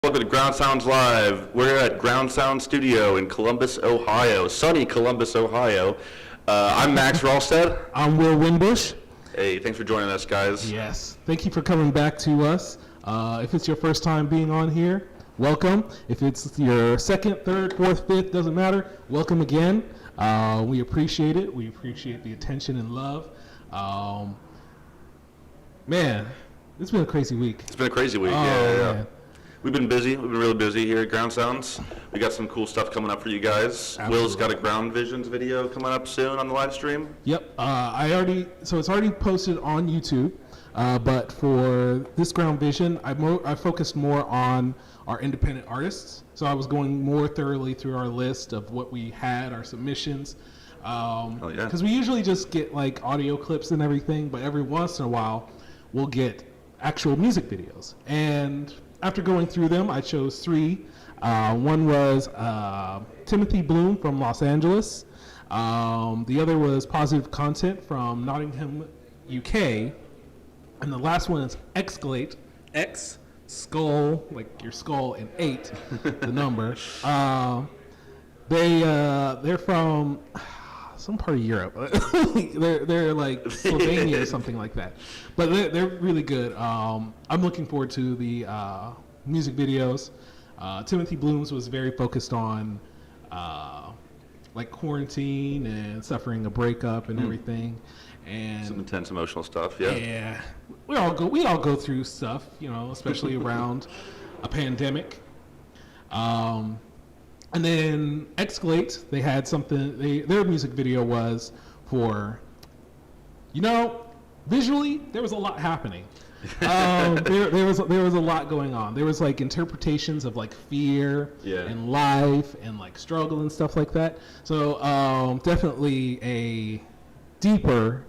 Welcome to Groundsounds Live. We're at Groundsounds Studio in Columbus, Ohio, sunny Columbus, Ohio. I'm Max Ralstead. I'm Will Winbush. Hey, thanks for joining us, guys. Yes, thank you for coming back to us. If it's your first time being on here, welcome. If it's your second, third, fourth, fifth, doesn't matter, welcome again. We appreciate it. We appreciate the attention and love. Man, it's been a crazy week. It's been a crazy week. Man. We've been busy. We've been really busy here at Groundsounds. We got some cool stuff coming up for you guys. Absolutely. Will's got a Ground Visions video coming up soon on the live stream. Yep. So it's already posted on YouTube. But for this Ground Vision, I focused more on our independent artists. So I was going more thoroughly through our list of what we had, our submissions. Because we usually just get like audio clips and everything, but every once in a while we'll get actual music videos. And after going through them, I chose three. One was Timothy Bloom from Los Angeles. The other was Positive Content from Nottingham, UK. And the last one is Escalate, X, skull, like your skull, and 8, the number. They're from some part of Europe. they're like Slovenia or something like that. But they're really good. I'm looking forward to the music videos. Timothy Bloom's was very focused on like quarantine and suffering a breakup and everything. And some intense emotional stuff, yeah. Yeah, we all go through stuff, especially around a pandemic. And then Escalate, they had something. Their music video was for, visually there was a lot happening. There was a lot going on. There was like interpretations of like fear and life and like struggle and stuff like that. So definitely a deeper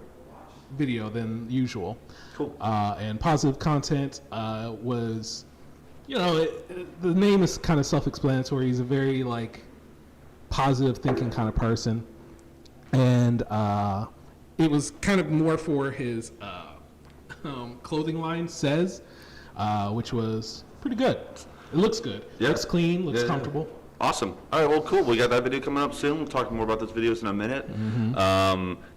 video than usual. Cool. And Positive Content was, the name is kind of self-explanatory. He's a very like positive thinking kind of person, and it was kind of more for his clothing line, Says, which was pretty good. It looks good. Yeah. Looks clean. Looks comfortable. Awesome. All right, well, cool. We got that video coming up soon. We'll talk more about those videos in a minute.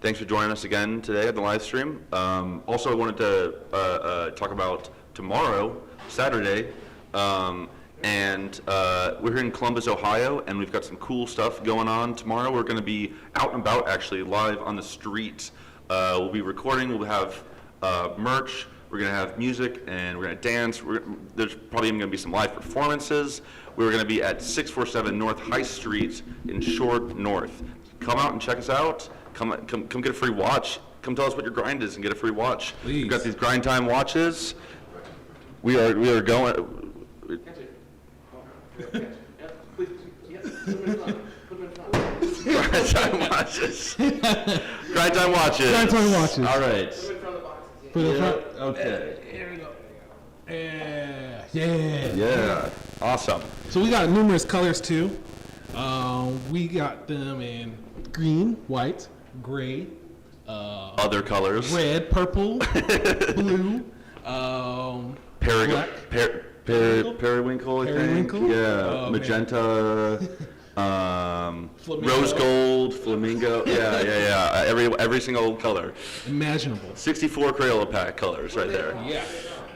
Thanks for joining us again today at the live stream. Also, I wanted to talk about tomorrow, Saturday, and we're here in Columbus, Ohio, and we've got some cool stuff going on tomorrow. We're going to be out and about, actually, live on the street. We'll be recording. We'll have merch. We're going to have music, and we're going to dance. There's probably even going to be some live performances. We're going to be at 647 North High Street in Short North. Come out and check us out. Come get a free watch. Come tell us what your grind is and get a free watch. Please. We've got these grind time watches. We are going. Grind time watches. Grind time watches. Grind time watches. All right. For the front. Okay. Here we go. Yeah. Awesome. So we got numerous colors too. We got them in green, white, gray, Other colors. red, purple, blue, black. Periwinkle, I think. Periwinkle? Yeah. Oh, Magenta. Rose gold, flamingo. Yeah. Every single color. Imaginable. 64 Crayola pack colors right there. Yeah.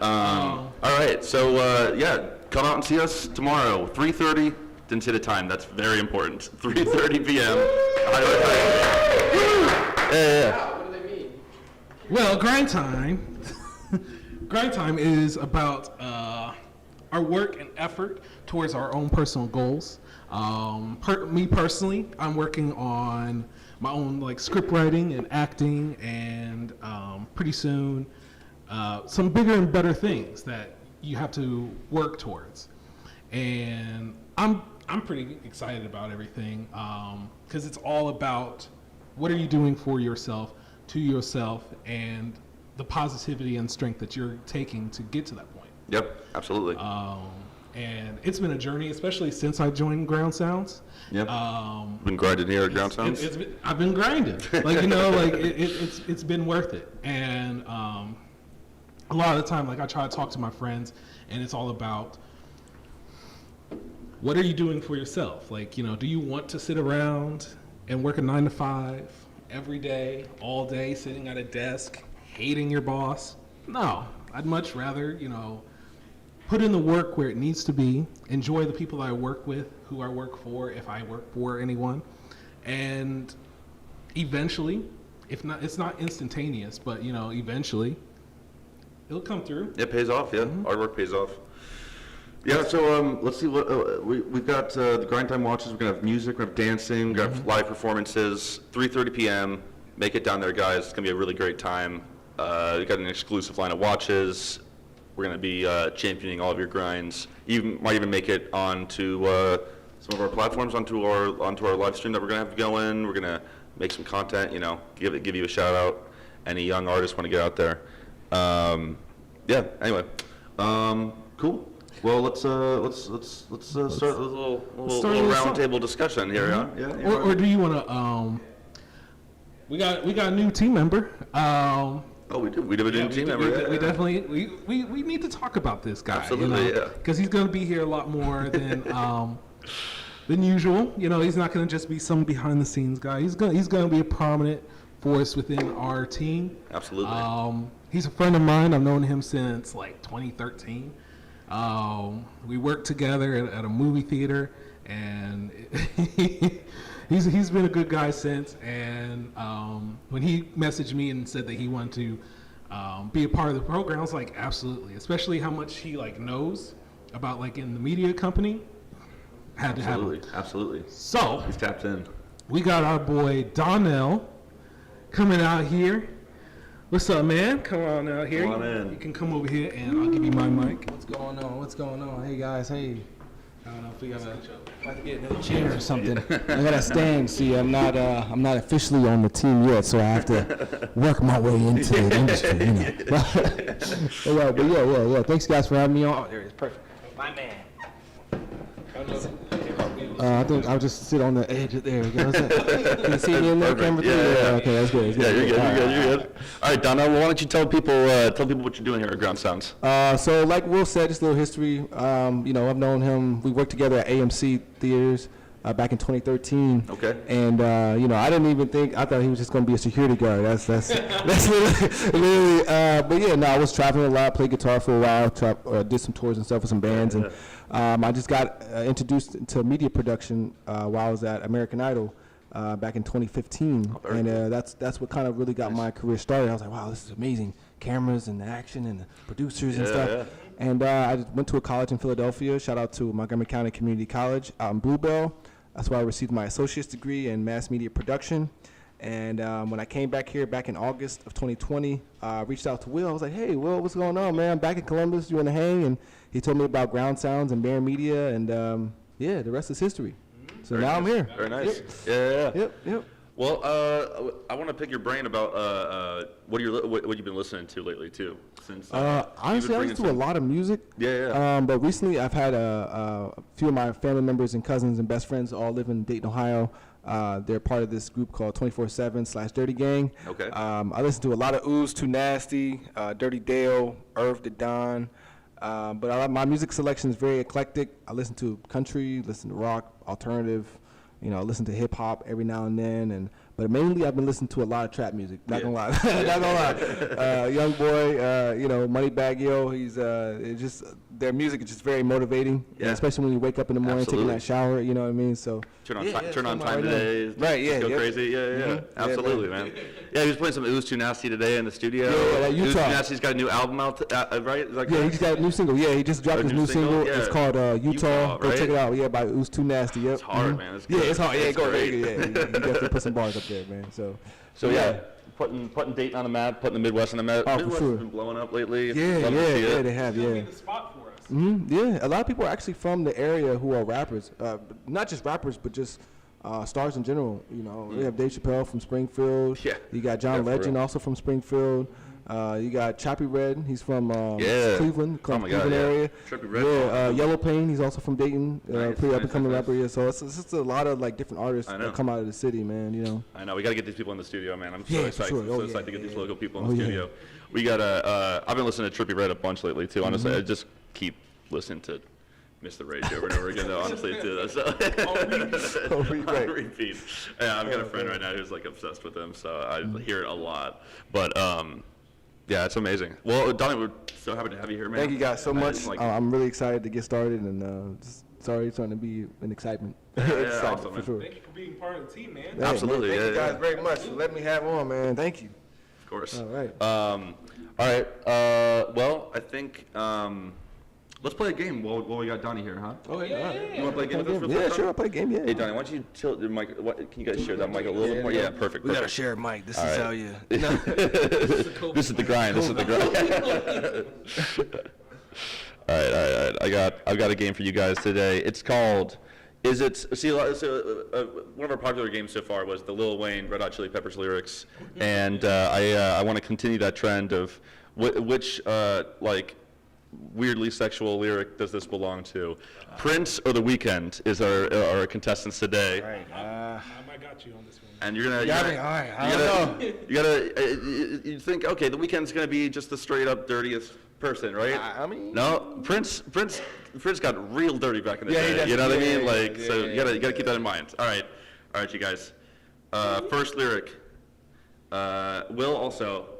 All right. So come out and see us tomorrow, 3:30. Didn't say the time. That's very important. 3:30 p.m. Yeah. What do they mean? Well, grind time. Grind time is about our work and effort towards our own personal goals. Me personally, I'm working on my own like script writing and acting, and pretty soon some bigger and better things that you have to work towards. And I'm pretty excited about everything because it's all about what are you doing for yourself, to yourself, and the positivity and strength that you're taking to get to that point. Yep. Absolutely. And it's been a journey, especially since I joined Groundsounds. Yep. Been grinding here at Groundsounds. I've been grinding, it's been worth it. And a lot of the time, like I try to talk to my friends, and it's all about what are you doing for yourself? Like, do you want to sit around and work a 9 to 5 every day, all day, sitting at a desk, hating your boss? No, I'd much rather, put in the work where it needs to be, enjoy the people I work with, who I work for, if I work for anyone, and eventually, if not, it's not instantaneous, but eventually, it'll come through. It pays off, yeah. Hard work pays off. Yeah, so let's see what we've got. The grind time watches. We're gonna have music. We're gonna have dancing. We're gonna have live performances. 3:30 p.m. Make it down there, guys. It's gonna be a really great time. We got an exclusive line of watches. We're gonna be championing all of your grinds. You might even make it onto some of our platforms, onto our live stream that we're gonna have going. We're gonna make some content. Give you a shout out. Any young artists want to get out there. Yeah. Anyway, cool. Well, let's start a little round table discussion here, huh? Yeah. Or do you want to? We got a new team member. Oh, we do. We have a new team member. We definitely we need to talk about this guy. Absolutely, yeah. Because he's going to be here a lot more than usual. He's not going to just be some behind the scenes guy. He's going to be a prominent force within our team. Absolutely. He's a friend of mine. I've known him since like 2013. We worked together at a movie theater, and he's been a good guy since. And when he messaged me and said that he wanted to be a part of the program, I was like, absolutely. Especially how much he knows about in the media company. Had to have him. Absolutely. So he's tapped in. We got our boy Donnell coming out here. What's up, man? Come on out here. Come on in. You can come over here, and I'll give you my mic. What's going on? Hey, guys. Hey. I don't know if we gotta Have to get another chair or something. I gotta stand. See, I'm not officially on the team yet, so I have to work my way into the industry. But yeah. Thanks, guys, for having me on. Oh, there it is. Perfect. My man. I think I'll just sit on the edge of there. Can you see me in there, camera? Yeah. Okay, that's good. Yeah, you're good. All right, Donna, why don't you tell people what you're doing here at Groundsounds? So like Will said, just a little history. I've known him. We worked together at AMC Theaters back in 2013. Okay. And I didn't even think. I thought he was just going to be a security guard. That's literally. But yeah, no, I was traveling a lot, played guitar for a while, did some tours and stuff with some bands, and I just got introduced to media production while I was at American Idol back in 2015, and that's what kind of really got my career started. I was like, wow, this is amazing. Cameras and the action and the producers and stuff. Yeah. And I just went to a college in Philadelphia. Shout out to Montgomery County Community College out in Bluebell. That's where I received my associate's degree in mass media production. And when I came back here back in August of 2020, I reached out to Will. I was like, hey, Will, what's going on, man? I'm back in Columbus. You want to hang? And he told me about Groundsounds and Bear Media. And, the rest is history. So Very now nice. I'm here. Very nice. Yep. Yeah. Well, I want to pick your brain about what you've been listening to lately too. Since honestly, I listen to a lot of music. Yeah. But recently, I've had a few of my family members and cousins and best friends all live in Dayton, Ohio. They're part of this group called 24/7/Dirty Gang. Okay. I listen to a lot of Ooze Too Nasty, Dirty Dale, Irv the Don. But my music selection is very eclectic. I listen to country, listen to rock, alternative. Listen to hip hop every now and then, but mainly I've been listening to a lot of trap music. Not gonna lie, not gonna lie. Young boy, Moneybagg Yo. He's it's just their music is just very motivating. Yeah. Especially when you wake up in the morning, taking that shower. You know what I mean? So turn on time today. Right. Yeah. Go crazy. Yeah. Mm-hmm. Absolutely, man. Yeah, he was playing some Ooze Too Nasty today in the studio. Yeah, Utah. Ooze Too Nasty's got a new album out, right? Is that correct? Yeah, he just got a new single. Yeah, he just dropped his new single. Yeah. It's called Utah. Go right? check it out. Yeah, by Ooze Too Nasty. Yep. It's hard, man. It's good. Yeah, it's hard. Yeah, go great. Yeah, you definitely put some bars up there, man. So yeah. Putting Dayton on the map, putting the Midwest on the map. Oh, Midwest for sure. has been blowing up lately. Yeah, they have. Yeah. be the spot for us. Yeah, a lot of people are actually from the area who are rappers, not just rappers, but just stars in general. We have Dave Chappelle from Springfield. Yeah. You got John Legend also from Springfield. You got Choppy Red. He's from Cleveland, Cleveland area. Choppy Red. Yeah, Yellow Pain. He's also from Dayton. Pretty up and coming rapper. Yeah, so it's just a lot of different artists that come out of the city, man. I know. We got to get these people in the studio, man. I'm so excited. Sure. So excited to get these local people in the studio. We got I've been listening to Trippie Redd a bunch lately too. Honestly, I just keep listening to Miss the Rage over and over again, though, honestly, too. That's Right. on repeat. Yeah, I've got a friend right now who's like obsessed with him, so I hear it a lot. But yeah, it's amazing. Well, Donnie, we're so happy to have you here, man. Thank you guys so much. Like, I'm really excited to get started, and just sorry it's going to be an excitement. Excitement, awesome, for man. sure. Thank you for being part of the team, man. Hey, Absolutely, man, thank you yeah, guys very much for letting me have on, man. Thank you. Of course. All right. All right. Well, I think let's play a game while we got Donnie here, huh? Okay, all right. You want to play a game with us? real Yeah, quick, sure, Donnie? I'll play a game, yeah. Hey, Donnie, why don't you tilt your mic? Can you guys share that mic a little bit more? Yeah, perfect. We got to perfect. share a mic. This All is right. how you... This is the grind. This is the grind. All right. I've got a game for you guys today. It's called. Is it? See, one of our popular games so far was the Lil Wayne Red Hot Chili Peppers lyrics, and I want to continue that trend of which like weirdly sexual lyric does this belong to? Prince or The Weeknd is our contestants today. Right. I might got you on this one. And you're gonna, Got me, all right, I don't know. you think, okay, The Weeknd's gonna be just the straight up dirtiest person, right? I mean... No, Prince got real dirty back in the Yeah, he day. You know what I mean? definitely- Like, yeah, so yeah, you gotta keep that in mind. All right, you guys. First lyric. Will also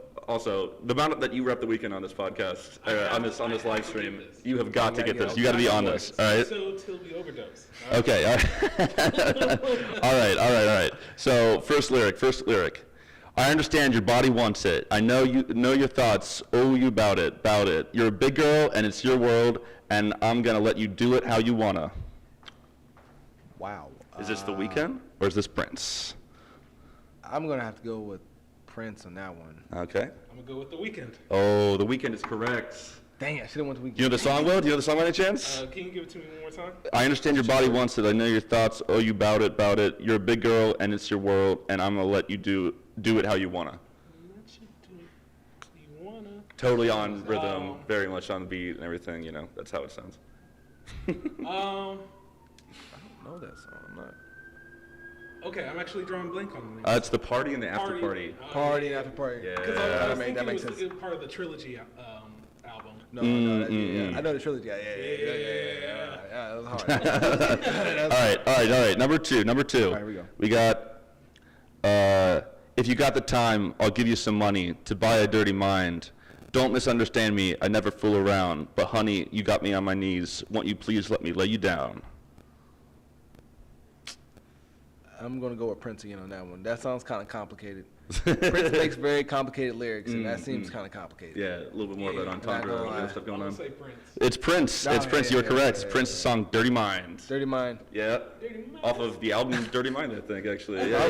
the amount that you rep The Weeknd on this podcast, on this live stream, you have got to get this. You got to be on this. All right. So till we overdose. Okay. All right. So first lyric. I understand your body wants it. I know your thoughts. Oh, you about it. You're a big girl and it's your world, and I'm gonna let you do it how you wanna. Wow. Is this The Weeknd or is this Prince? I'm going to have to go with Prince on that one. Okay. I'm gonna go with The Weeknd. Oh, The Weeknd is correct. Dang it, I should have went to Weeknd. Do you know the song, Will? Do you know the song by any chance? Can you give it to me one more time? I understand your body wants it. I know your thoughts. Oh, you about it. You're a big girl and it's your world, and I'm gonna let you do it how you wanna. Let you do it. You wanna? Totally on rhythm, very much on beat and everything. You know, that's how it sounds. I don't know that song. I'm not. Okay, I'm actually drawing blank on the name. It's the party and the after party. Party after party. Yeah. Because that I that makes was sense. part of the trilogy album. No, yeah. I know the trilogy. Yeah. That was hard. All right. Number two. All right, here we go. We got. If you got the time, I'll give you some money to buy a dirty mind. Don't misunderstand me. I never fool around. But honey, you got me on my knees. Won't you please let me lay you down? I'm going to go with Prince again on that one. That sounds kind of complicated. Prince makes very complicated lyrics, and that seems kind of complicated. Yeah, a little bit more of that not entendre gonna lie. and stuff going I'm on. gonna say Prince. It's Prince. Oh, It's Prince. You're yeah, correct. yeah, It's Prince's song "Dirty Mind." Dirty Mind. Yeah. Dirty Mind. Off of the album "Dirty Mind," I think actually. Yeah.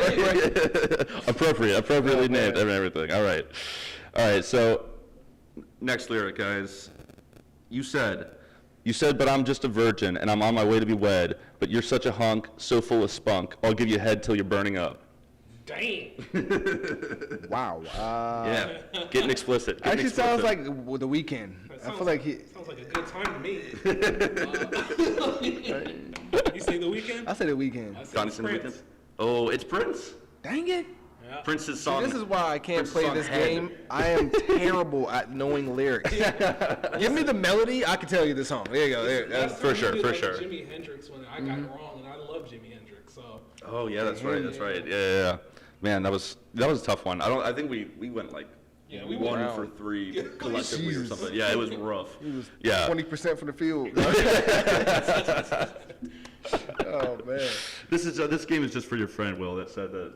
Appropriately named and everything. All right. So next lyric, guys. You said, but I'm just a virgin and I'm on my way to be wed. But you're such a hunk, so full of spunk. I'll give you head till you're burning up. Dang. Wow. Yeah. Getting explicit. Getting Actually, sounds explicit. like The Weeknd. I feel like he. Sounds like a good time to me. You say The Weeknd? I say The Weeknd. I say Donnie's in the Prince. weekend. Oh, it's Prince. Dang it. Yeah. Prince's See, song. this is why I can't Prince's play song this Head. game. I am terrible at knowing lyrics. Give me the melody, I can tell you the song. There you go. There. Last For time sure, we did, for like, sure. the Jimi Hendrix one, I got it wrong, and I love Jimi Hendrix. So Oh yeah, that's right. Yeah. Man, that was a tough one. I think we went like yeah, we one went. for three collectively or Jesus. something. Yeah, it was rough. He was Yeah. 20% from the field. Oh man. This game is just for your friend Will that said that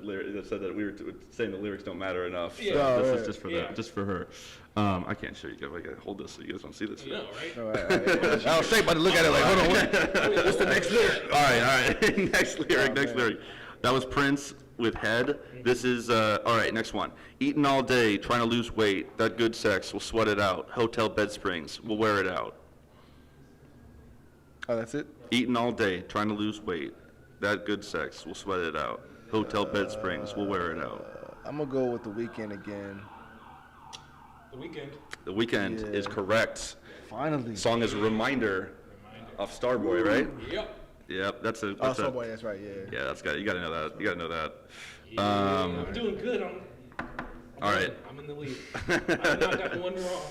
we were saying the lyrics don't matter enough. So Yeah. this Oh, is yeah. just for Yeah. that, just for her. I can't show you guys. I gotta hold this so you guys don't see this. You know, right? All right. I was straight about to look at it like, hold on. What's the next lyric? All right. Next lyric. That was Prince with Head. This is all right. Next one. Eating all day, trying to lose weight. That good sex will sweat it out. Hotel bed springs will wear it out. Oh, that's it? Eating all day, trying to lose weight. That good sex will sweat it out. Hotel bed springs will wear it out. I'm going to go with The Weeknd again. The Weeknd. The Weeknd is correct. Finally. Song is Reminder off Starboy, right? Yep. Yep, that's a. Oh, That's a Starboy, that's right, yeah. yeah, you gotta know that. You gotta know that. I'm doing good. All right. I'm in the lead. I have not gotten one wrong.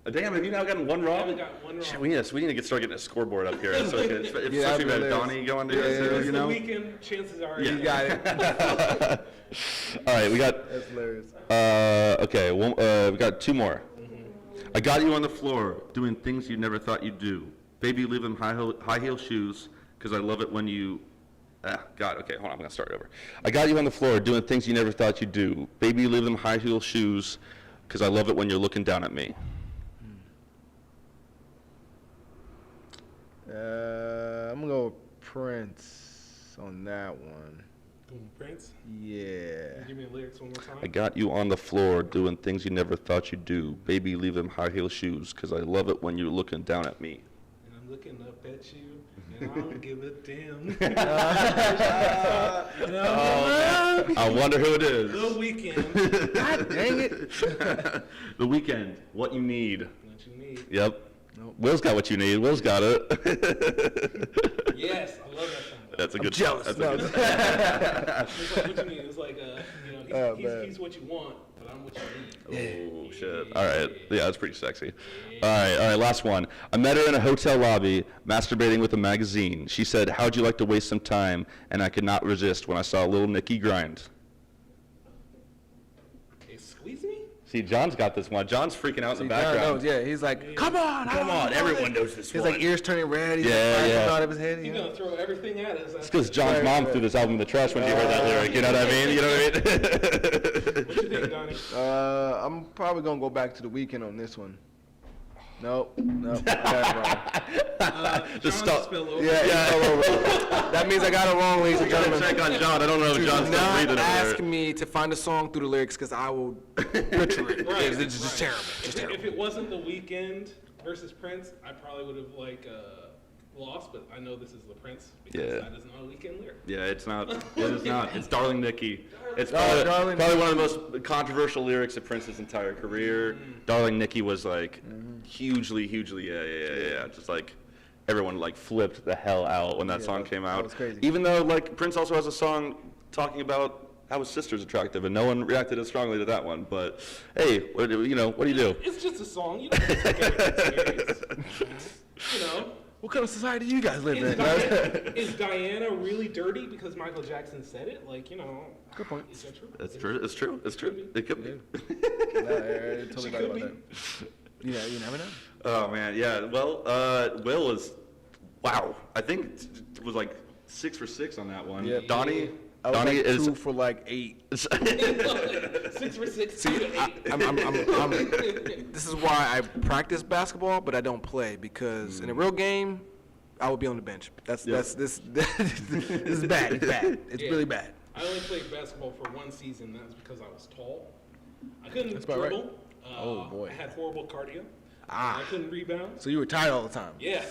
Damn, have you now gotten one I wrong? haven't got one wrong. Shit, we need to start getting a scoreboard up here. So if Yeah, especially that'd about be Donnie going to It's it, you the know. weekend, chances are. Yeah. You got it. All right, we got. That's hilarious. Okay, we got two more. I got you on the floor doing things you never thought you'd do. Baby, leave them high heel shoes because I love it when you. God, okay, hold on, I'm gonna start over. I got you on the floor doing things you never thought you'd do. Baby, leave them high heel shoes because I love it when you're looking down at me. I'm gonna go with Prince on that one. Prince, Yeah. give me the lyrics one more time. I got you on the floor doing things you never thought you'd do. Baby, leave them high heel shoes because I love it when you're looking down at me. And I'm looking up at you, and I don't give a damn. I wonder who it is. The weekend, God dang it. The Weekend, What You Need. what you need. Yep. Will's got what you need. Will's got it. Yes, I love that song. That's a good jealous. That's No. a good It's like what you need. It's like, Oh, he's, man. he's what you want, but I'm what you need. Oh, shit. All right. Yeah, that's pretty sexy. All right, last one. I met her in a hotel lobby, masturbating with a magazine. She said, how'd you like to waste some time? And I could not resist when I saw little Nikki grind. Hey, squeeze me? See, John's got this one. John's freaking out in the John background. knows, yeah, he's like, come on, Come on, everyone knows this His one. like ears turning red. He's Yeah, like yeah. out of his head. He's You know? gonna throw everything at us. It's because John's mom threw this album in the trash when she heard that lyric. You know what I mean? You know what I mean? What you think, Donnie? I'm probably gonna go back to the weekend on this one. Nope. I got it wrong. Just John's stop. spillover. Yeah, it's all over. That means I got it wrong, ladies and We gotta gentlemen. check on John. I don't know if Do John's still not breathing over ask there. me to find a song through the lyrics because I will butcher it. Right, It's just terrible. Just If terrible. it wasn't The Weeknd versus Prince, I probably would have lost. But I know this is the Prince because Yeah. that is not a Weeknd lyric. Yeah, it's not. It is not. It's Darling Nikki. It's Oh, probably, Darling probably one of the most controversial lyrics of Prince's entire career. Darling Nikki was like hugely, yeah. Just like everyone like flipped the hell out when that song came out. was crazy. Even though like Prince also has a song talking about how his sister's attractive, and no one reacted as strongly to that one. But hey, what do you do? It's just a song. You don't have to take everything serious. You know. What kind of society do you guys live Is, in? is Diana really dirty because Michael Jackson said it? Like, you know. Good point. Is that true? It's true. It's true. It's true. It could be. Totally She right could about be. that. You never know. Oh man, yeah. Well, Will is, wow. I think it was like 6 for 6 on that one. Yeah. Donnie I was Donnie like is. 2 for like 8. 6 for 6, 2 to 8. This is why I practice basketball, but I don't play because in a real game, I would be on the bench. This is bad. It's bad. It's Yeah. really bad. I only played basketball for one season. That was because I was tall. I couldn't That's about right. dribble. Oh, boy. I had horrible cardio. Ah. I couldn't rebound. So you were tired all the time. Yeah.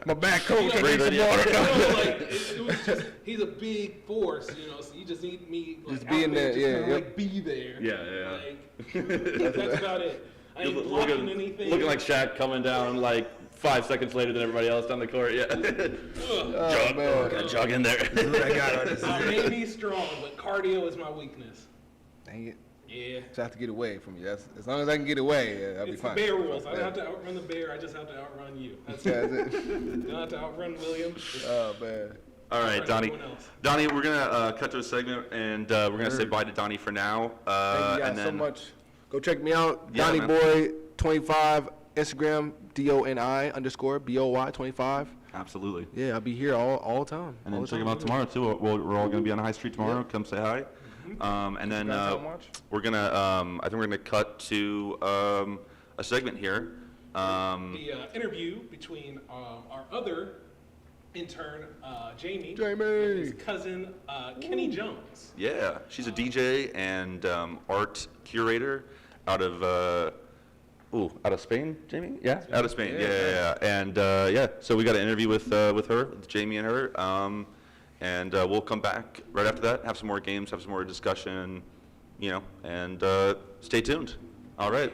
My back coach. Great idea. It was just, he's a big force, you know, so you just need me like, Just be in out there, there, just yeah, kinda, yep. like be there. Yeah. Like, that's about it. I ain't blocking anything. looking like Shaq coming down like 5 seconds later than everybody else down the court. Yeah. Jog, man. gotta jog in there. I may be strong, but cardio is my weakness. Dang it. Yeah. Just have to get away from you. That's, as long as I can get away, I'll be It's the fine. bear rules. I don't Yeah. have to outrun the bear. I just have to outrun you. That's Yeah, it. that's it. You don't have to outrun William. Just Oh, man. All right, outrun Donnie. everyone else. Donnie, we're gonna cut to a segment, and we're gonna say bye to Donnie for now. Thank you guys and so then, much. Go check me out. Yeah, Donnie man. Boy 25, Instagram, DONI_BOY 25. Absolutely. Yeah, I'll be here all the time. And all then the check time. them out tomorrow too. We're all gonna be on High Street tomorrow. Come say hi. And then guys so much. we're gonna. I think we're gonna cut to a segment here. The interview between our other intern, Jamie, Jamie. and his cousin, Kenny Jones. Yeah, she's a DJ and art curator out of out of Spain, Jamie. Yeah, out of Spain. Yeah. And so we got an interview with her, with Jamie and her. And we'll come back right after that, have some more games, have some more discussion, and stay tuned. All right.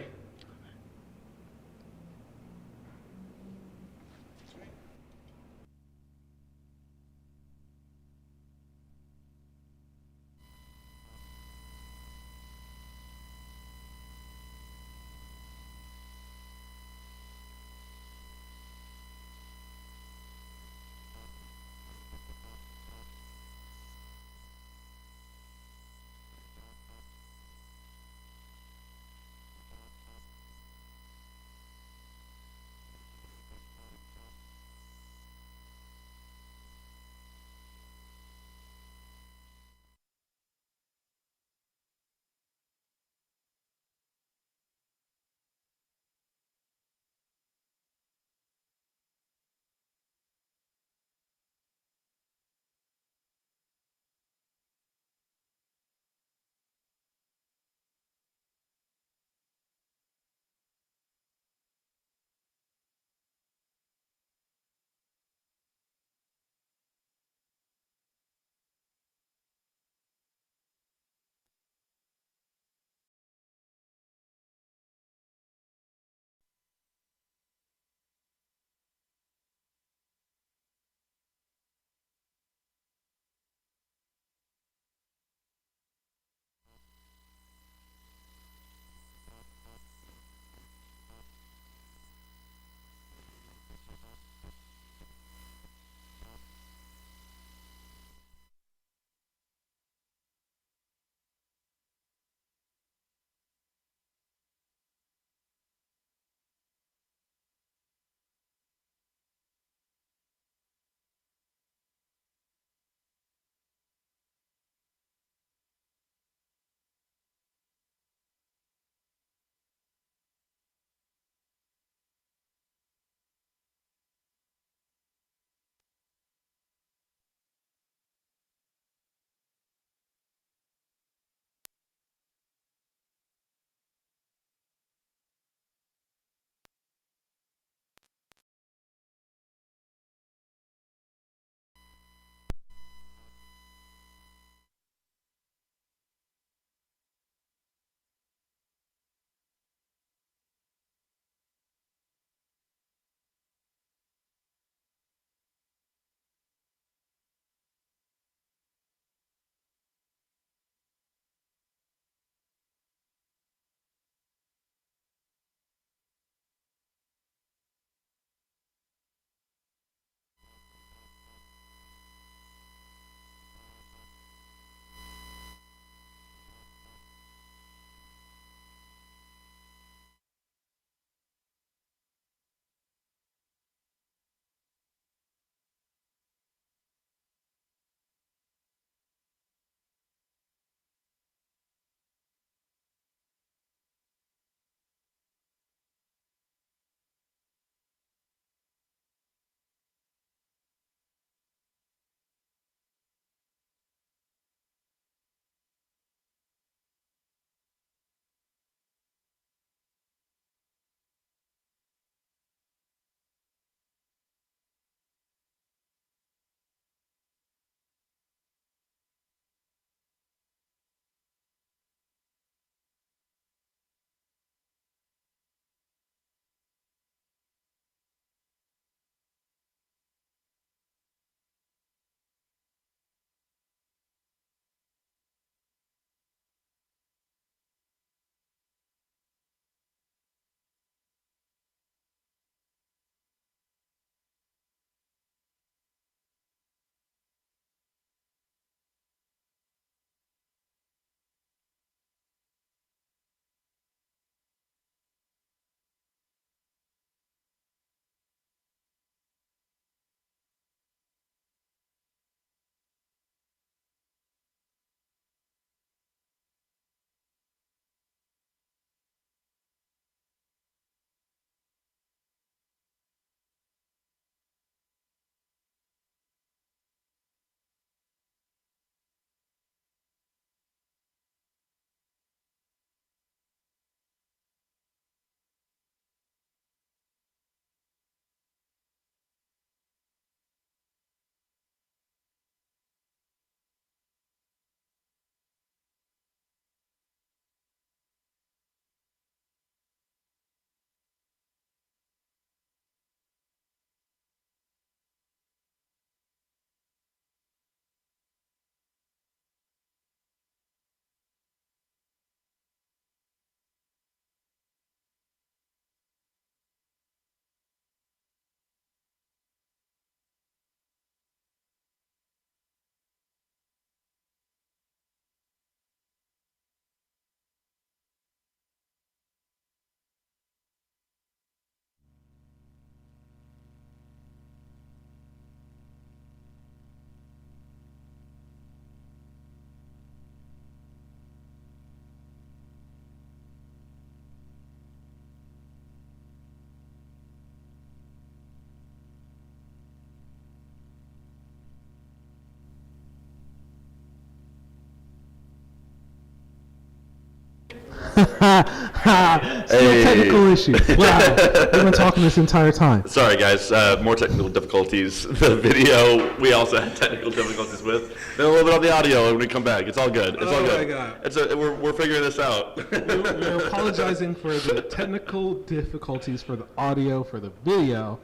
Still technical issues. Wow. We've been talking this entire time. Sorry, guys. More technical difficulties. The video we also had technical difficulties with. Then a little bit on the audio when we come back. It's all good. It's all good. my God. We're figuring this out. We're apologizing for the technical difficulties for the audio, for the video.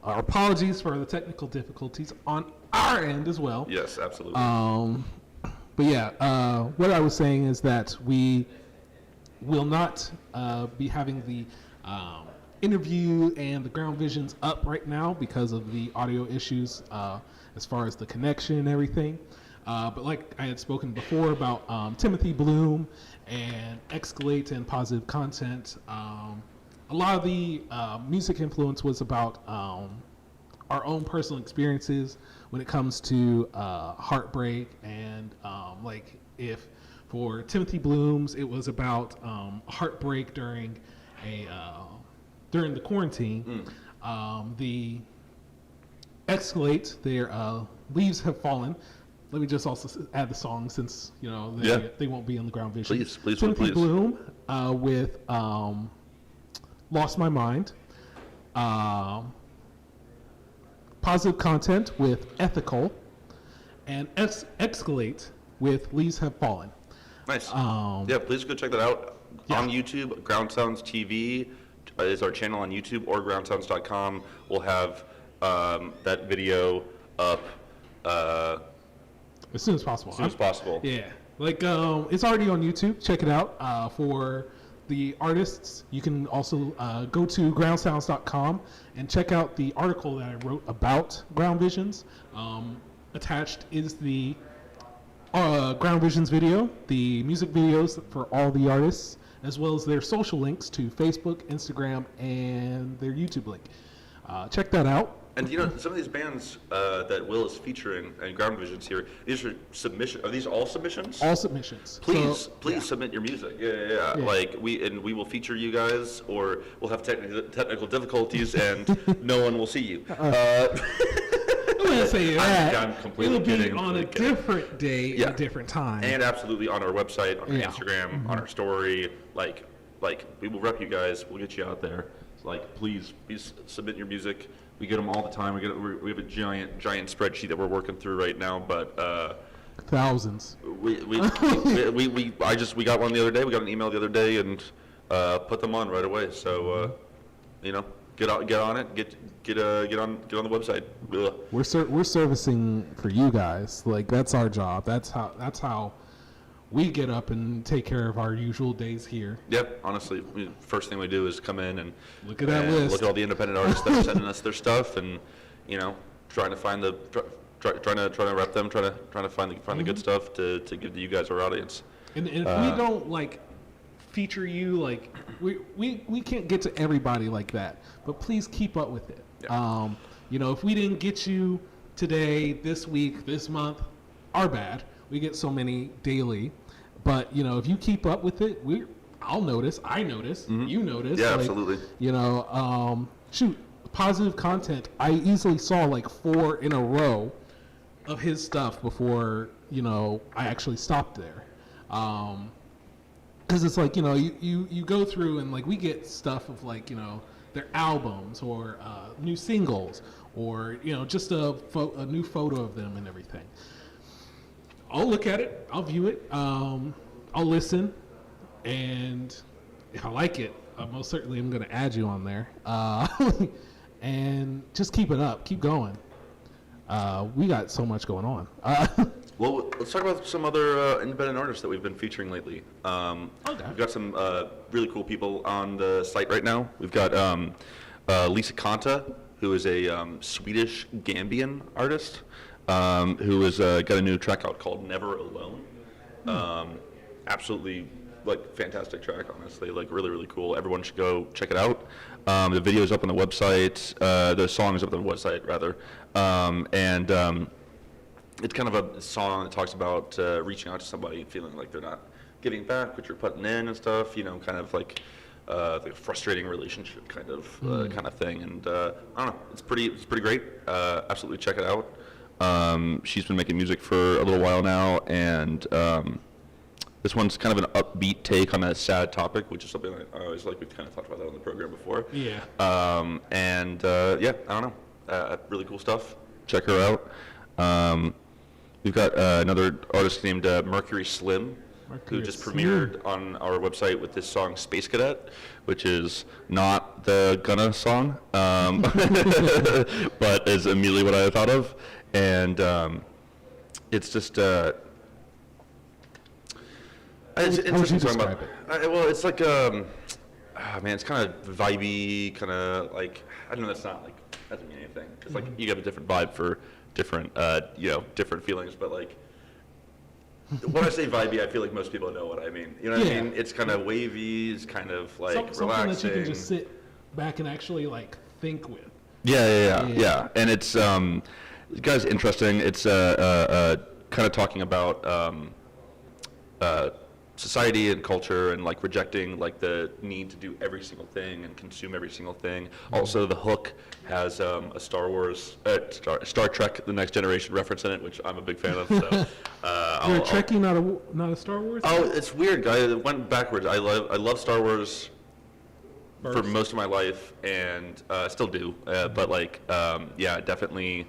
Our apologies for the technical difficulties on our end as well. Yes, absolutely. But yeah, what I was saying is that we will not be having the interview and the ground visions up right now because of the audio issues as far as the connection and everything. But like I had spoken before about Timothy Bloom and Escalate and Positive Content, a lot of the music influence was about our own personal experiences when it comes to heartbreak and like if for Timothy Bloom's it was about heartbreak during the quarantine. The Escalate, their Leaves Have Fallen. Let me just also add the song since they won't be on the ground vision. Please, Timothy Bloom with Lost My Mind. Positive Content with Ethical, and Escalate with Leaves Have Fallen. Nice. Yeah, please go check that out on YouTube. Groundsounds TV is our channel on YouTube, or groundsounds.com. We'll have that video up as soon as possible. Yeah, like it's already on YouTube. Check it out. For the artists, you can also go to groundsounds.com and check out the article that I wrote about Ground Visions. Attached is the Ground Visions video, the music videos for all the artists, as well as their social links to Facebook, Instagram, and their YouTube link. Check that out. And some of these bands that Will is featuring and Ground Visions here, these are submission. Are these all submissions? All submissions. Please submit your music. Yeah. Like we will feature you guys, or we'll have technical difficulties and no one will see you. I wouldn't say that. I'm completely It'll be kidding, on a different day, at a different time. And absolutely on our website, on our Instagram, on our story. Like we will rep you guys. We'll get you out there. Like please submit your music. We get them all the time. We have a giant spreadsheet that we're working through right now, but thousands. We got one the other day. We got an email the other day and put them on right away. So get on it. Get on the website. Ugh. We're servicing for you guys. Like that's our job. That's how we get up and take care of our usual days here. Yep, honestly, first thing we do is come in and look at that list. Look at all the independent artists that are sending us their stuff, and trying to find trying to rep them, trying to find the good stuff to give to you guys, our audience. And if we don't feature you, we can't get to everybody like that. But please keep up with it. Yeah. If we didn't get you today, this week, this month, our bad. We get so many daily, but if you keep up with it, I'll notice. I notice. You notice. Yeah, absolutely. Positive Content. I easily saw 4 in a row of his stuff before I actually stopped there, because it's you go through and we get stuff of their albums or new singles or just a new photo of them and everything. I'll look at it. I'll view it. I'll listen, and if I like it, most certainly I'm going to add you on there. And just keep it up. Keep going. We got so much going on. Well, let's talk about some other independent artists that we've been featuring lately. Okay. We've got some really cool people on the site right now. We've got Lisa Kanta, who is a Swedish Gambian artist. Who has got a new track out called Never Alone. Absolutely, fantastic track, honestly. Really, really cool. Everyone should go check it out. The video is up on the website. The song is up on the website, rather. It's kind of a song that talks about reaching out to somebody and feeling like they're not giving back what you're putting in and stuff, kind of like a frustrating relationship kind of thing. And I don't know, it's pretty great. Absolutely check it out. She's been making music for a little while now, and This one's kind of an upbeat take on a sad topic, which is something I always like. We've kind of talked about that on the program before. Yeah. Yeah, I don't know. Really cool stuff. Check her out. We've got another artist named Mercury Slim, who just premiered on our website with this song Space Cadet, which is not the Gunna song, but is immediately what I thought of. And it's just... How would you describe it? Well, it's like, man, it's kind of vibey, kind of like, I don't know, that's not like, that doesn't mean anything. It's like, you have a different vibe for different, different feelings, but like, when I say vibey, I feel like most people know what I mean. You know what I mean? It's kind of wavy, it's kind of like relaxing. Something that you can just sit back and actually like think with. Yeah. And it's, the guy's interesting. It's kind of talking about society and culture and like rejecting like the need to do every single thing and consume every single thing. Also, the hook has a Star Trek: The Next Generation reference in it, which I'm a big fan of. So, You're a Trekkie, not a Star Wars? Oh, it's weird, guy. It went backwards. I love Star Wars for most of my life, and still do. But like, yeah, definitely.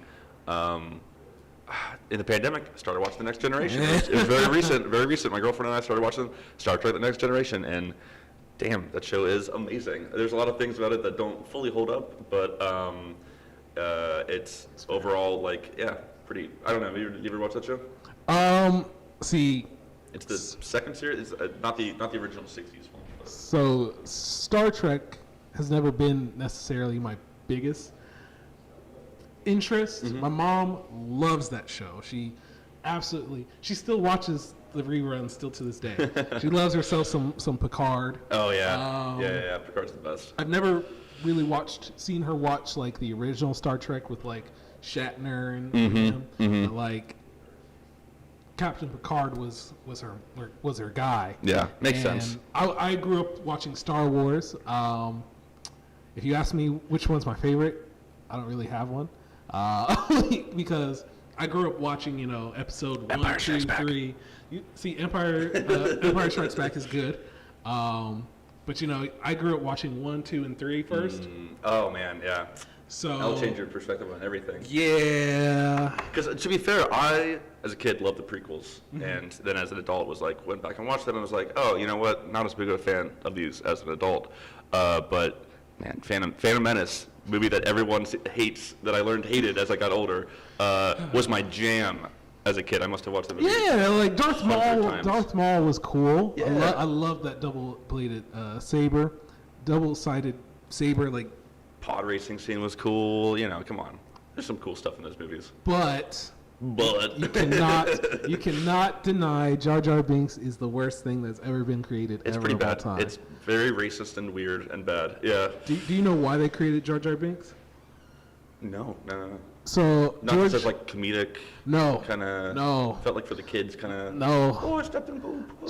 In the pandemic, I started watching The Next Generation. It was very recent. My girlfriend and I started watching Star Trek: The Next Generation, and damn, that show is amazing. There's a lot of things about it that don't fully hold up, but it's overall like, yeah, pretty. I don't know. You ever watch that show? See, it's the second series. It's not the original '60s one. But. So Star Trek has never been necessarily my biggest interest. My mom loves that show. She still watches the reruns still to this day. She loves herself some Picard. Oh yeah, yeah. Picard's the best. I've never really seen her watch like the original Star Trek with like Shatner and him. But, like Captain Picard was her guy. Yeah, makes sense. I grew up watching Star Wars. If you ask me which one's my favorite, I don't really have one. Because I grew up watching, episode 1, 2, 3. You see, Empire Strikes Back is good. But I grew up watching 1, 2, and 3 first. Oh man, yeah. So that'll change your perspective on everything. Yeah. Because to be fair, I as a kid loved the prequels, and then as an adult went back and watched them and was like, oh, you know what? Not as big of a fan of these as an adult. But man, Phantom Menace. Movie that everyone hates, that I learned hated as I got older, was my jam as a kid. I must have watched the movie. Yeah, like Darth Maul was cool. Yeah. I love that double-bladed saber, double-sided saber. Like pod racing scene was cool. Come on, there's some cool stuff in those movies. But you cannot deny Jar Jar Binks is the worst thing that's ever been created. It's ever pretty of all bad. time. It's very racist and weird and bad. Yeah. Do you know why they created Jar Jar Binks? No. So Not just as like comedic. No. Kind of. No. Felt like for the kids, kind of. No. Oh, I stepped in poop.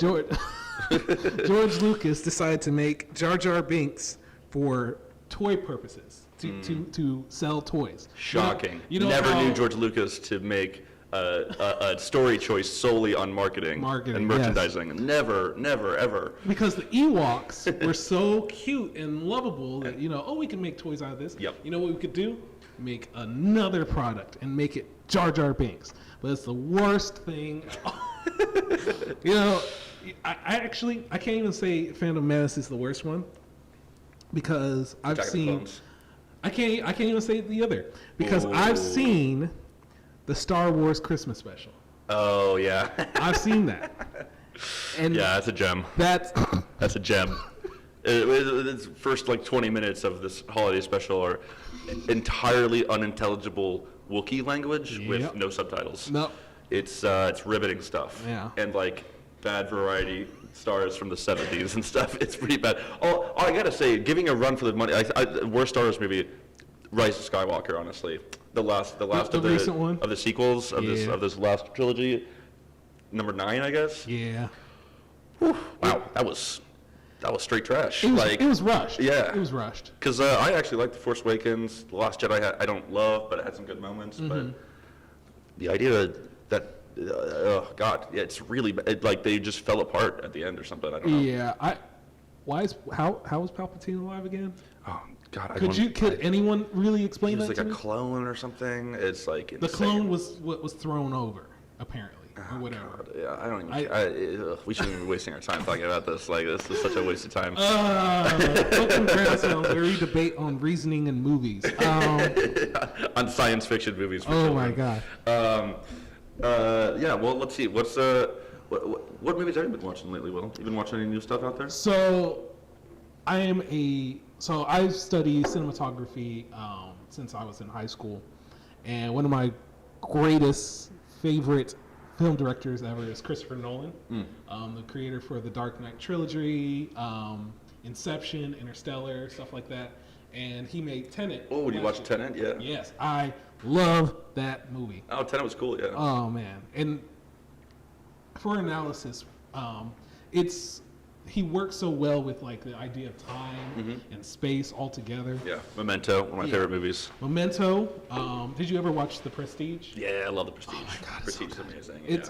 George Lucas decided to make Jar Jar Binks for toy purposes, to sell toys. Shocking. Never knew George Lucas to make a story choice solely on marketing and merchandising. Yes. Never, ever. Because the Ewoks were so cute and lovable that, we can make toys out of this. Yep. You know what we could do? Make another product and make it Jar Jar Binks. But it's the worst thing. I can't even say Phantom Menace is the worst one because I've seen. I can't even say the other because I've seen the Star Wars Christmas special. Oh yeah, I've seen that. And yeah, that's a gem. That's a gem. Its first 20 minutes of this holiday special are entirely unintelligible Wookiee language with no subtitles. No, it's riveting stuff. Yeah, and bad variety stars from the 70s and stuff. It's pretty bad. Oh, I gotta say, giving a run for the money. Worst Star Wars movie, Rise of Skywalker. Honestly, the last the of recent one of the sequels of this last trilogy, number 9, I guess. Yeah. Whew, wow, that was straight trash. It was rushed. Yeah, it was rushed. Because I actually like The Force Awakens. The Last Jedi I don't love, but it had some good moments. But the idea that oh God, yeah, it's really like they just fell apart at the end or something. I don't know. Yeah, how is Palpatine alive again? Oh God, Could anyone really explain he was that like to a me? clone or something. It's like The insane. clone was what was thrown over, apparently, or whatever. God, yeah, I don't even. We shouldn't be wasting our time talking about this. Like, this is such a waste of time. Welcome to Groundsounds, where we debate on reasoning and movies. On science fiction movies. For Oh children. my God. Yeah. Well, let's see. What's what movies have you been watching lately, Will? You been watching any new stuff out there? So, I've studied cinematography since I was in high school, and one of my greatest favorite film directors ever is Christopher Nolan, the creator for the Dark Knight trilogy, Inception, Interstellar, stuff like that. And he made Tenet. Oh, did you watch year. Tenet? Yeah. Yes, I love that movie. Oh, Tenet was cool. Yeah. Oh man! And for analysis, he works so well with like the idea of time and space all together. Yeah. Memento, one of my favorite movies. Memento. Did you ever watch The Prestige? Yeah, I love The Prestige. Oh my God, it's so Prestige is good.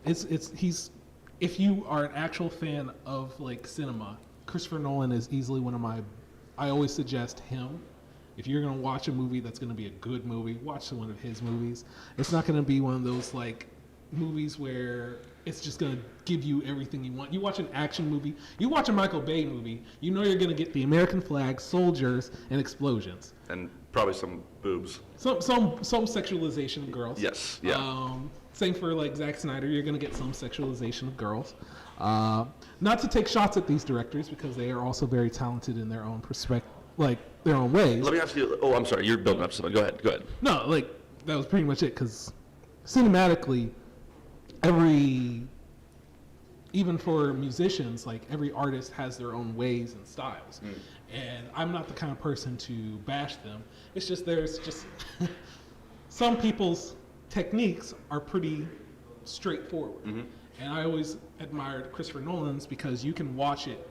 amazing. He's if you are an actual fan of like cinema, Christopher Nolan is easily one of my. I always suggest him. If you're gonna watch a movie that's gonna be a good movie, watch one of his movies. It's not gonna be one of those like movies where it's just gonna give you everything you want. You watch an action movie, you watch a Michael Bay movie, you know you're gonna get the American flag, soldiers, and explosions. And probably some boobs. Some sexualization of girls. Yes. Yeah. Same for like Zack Snyder, you're gonna get some sexualization of girls. Not to take shots at these directors because they are also very talented in their own perspective, like their own ways. Let me ask you. Oh, I'm sorry. You're building up something. Go ahead. No, like that was pretty much it. Because cinematically, even for musicians, like every artist has their own ways and styles. And I'm not the kind of person to bash them. It's just there's just some people's techniques are pretty straightforward. And I always admired Christopher Nolan's because you can watch it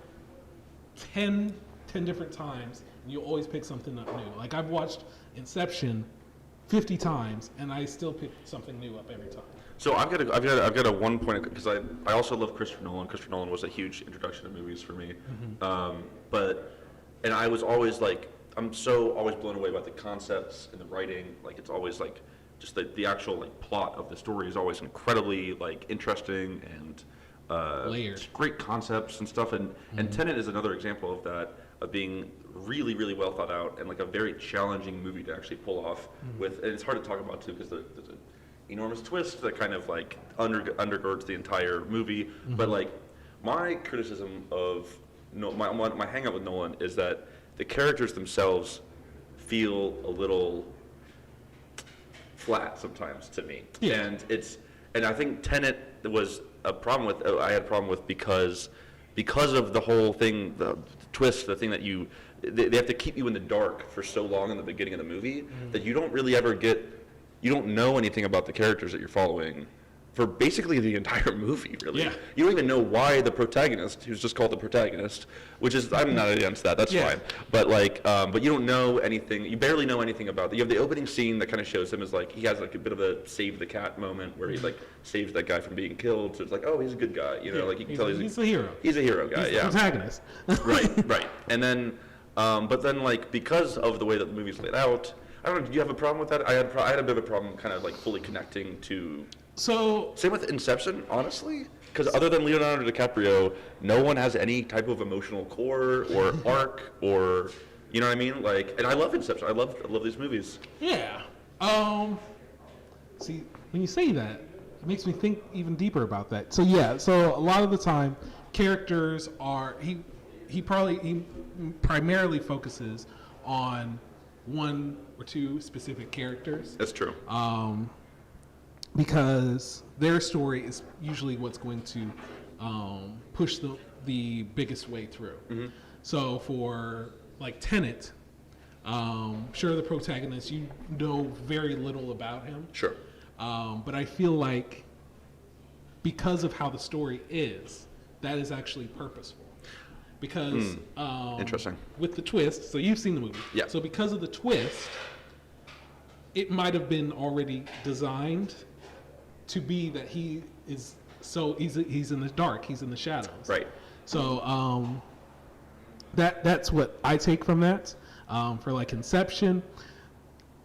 10 different times and you'll always pick something up new. Like I've watched Inception 50 times and I still pick something new up every time. So I've got a one point because I also love Christopher Nolan. Christopher Nolan was a huge introduction to movies for me. And I was always like, I'm so always blown away by the concepts and the writing. Like it's always like just the actual like plot of the story is always incredibly like interesting and Layered. just great concepts and stuff. And Tenet is another example of that, of being really, really well thought out and like a very challenging movie to actually pull off with. And it's hard to talk about too because there's an enormous twist that kind of like undergirds the entire movie. But like my criticism of my hang up with Nolan is that the characters themselves feel a little flat sometimes to me. Yeah. And I think Tenet was a problem with. I had a problem with because of the whole thing, the twist, the thing that they have to keep you in the dark for so long in the beginning of the movie that you don't really ever you don't know anything about the characters that you're following for basically the entire movie, really. Yeah. You don't even know why the protagonist, who's just called the protagonist, which is, I'm not against that, that's fine. But like, but you don't know anything, you barely know anything about it. You have the opening scene that kind of shows him as like, he has like a bit of a save the cat moment where he like saves that guy from being killed. So it's like, oh, he's a good guy, you know, like you can tell he's a hero. He's a hero guy, He's the protagonist. Right. And then, but then like, because of the way that the movie's laid out, I don't know, did you have a problem with that? I had a bit of a problem kind of like fully connecting to. So Same with Inception, honestly, because other than Leonardo DiCaprio, no one has any type of emotional core or arc or, you know what I mean? Like, and I love Inception. I love these movies. yeah. See, when you say that, it makes me think even deeper about that. So yeah, so a lot of the time, characters are he primarily focuses on one or two specific characters. That's true. Because their story is usually what's going to push the biggest way through. So for like Tenet, sure, the protagonist, you know very little about him. Sure. But I feel like because of how the story is, that is actually purposeful. Because Interesting. with the twist, so you've seen the movie. Yeah. So because of the twist, it might have been already designed to be that he is he's in the dark, he's in the shadows. Right. So that's what I take from that. For like Inception,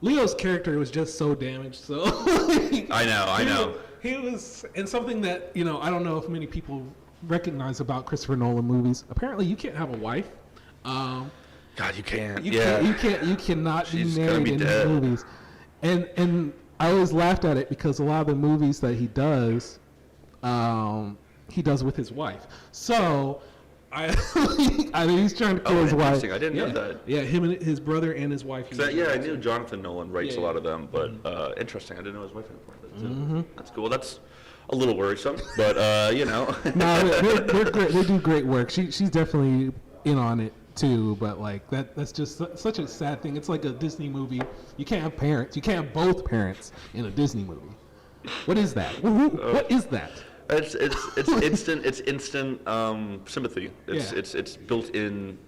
Leo's character was just so damaged. So I know. He was, and something that I don't know if many people recognize about Christopher Nolan movies. Apparently, you can't have a wife. God, you can't. You yeah. You cannot She's be gonna married be in dead. his movies. And I always laughed at it because a lot of the movies that he does with his wife. So I think he's trying to kill his wife. Interesting. I didn't know that. Yeah, him and his brother and his wife. I knew Jonathan Nolan writes Yeah, a lot of them, but interesting. I didn't know his wife had a part of it too. That's cool. That's a little worrisome, but No, they're great. They do great work. She's definitely in on it too, but like that's just such a sad thing. It's like a Disney movie. You can't have parents. You can't have both parents in a Disney movie. What is that? What is that? It's instant sympathy. It's built in.